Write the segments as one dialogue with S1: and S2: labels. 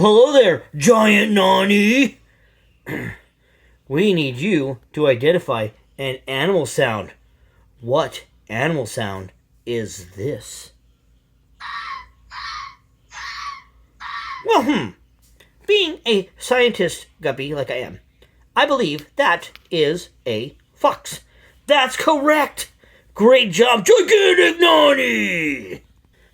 S1: Hello there, giant Nani! We need you to identify an animal sound. What animal sound is this? Well, being a scientist, Guppy, like I am, I believe that is a fox. That's correct! Great job, Gigantic Nani!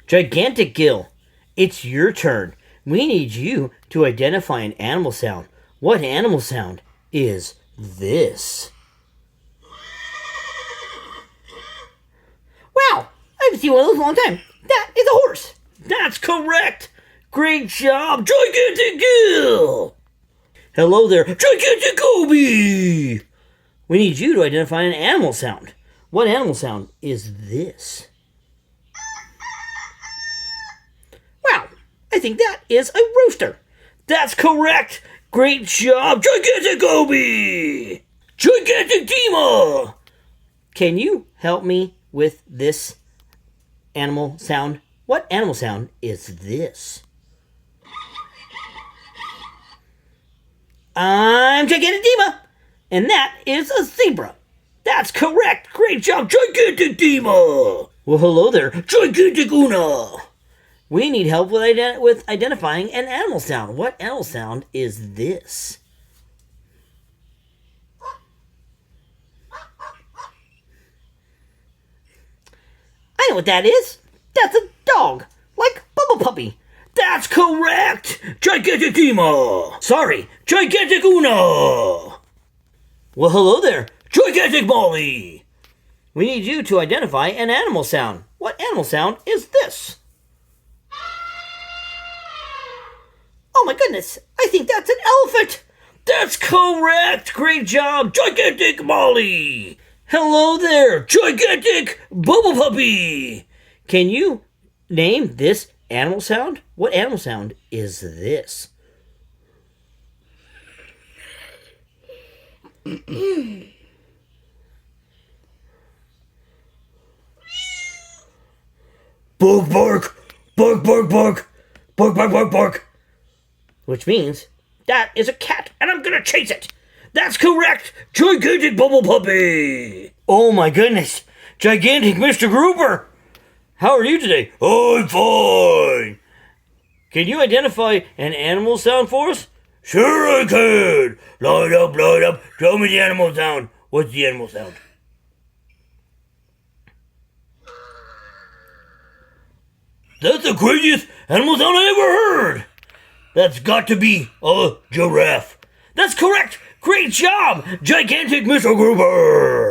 S1: Gigantic Gill, it's your turn. We need you to identify an animal sound. What animal sound is this? Wow, I haven't seen one of those in a long time. That is a horse. That's correct. Great job, Gigantic Gill. Hello there, Gigantic Goby. We need you to identify an animal sound. What animal sound is this? Wow, I think that is a rooster. That's correct. Great job, Gigantic Goby. Gigantic Dima. Can you help me with this animal sound? What animal sound is this? I'm Gigantic Dima, and that is a zebra. That's correct. Great job, Gigantic Dima. Well, hello there, Gigantic Una. We need help with identifying an animal sound. What animal sound is this? I know what that is. That's a dog, like Bubble Puppy. That's correct! Gigantic Dima! Sorry, Gigantic Una! Well, hello there, Gigantic Molly! We need you to identify an animal sound. What animal sound is this? Oh my goodness, I think that's an elephant! That's correct! Great job, Gigantic Molly! Hello there, Gigantic Bubble Puppy! Can you name this animal sound? What animal sound is this? Bark, bark, bark, bark, bark, bark, bark, bark, bark. Which means that is a cat, and I'm gonna chase it. That's correct, Gigantic Bubble Puppy. Oh my goodness, Gigantic Mr. Grouper. How are you today? I'm fine. Can you identify an animal sound for us? Sure I can. Light up, light up. Tell me the animal sound. What's the animal sound? That's the craziest animal sound I ever heard. That's got to be a giraffe. That's correct. Great job, Gigantic Mr. Grouper.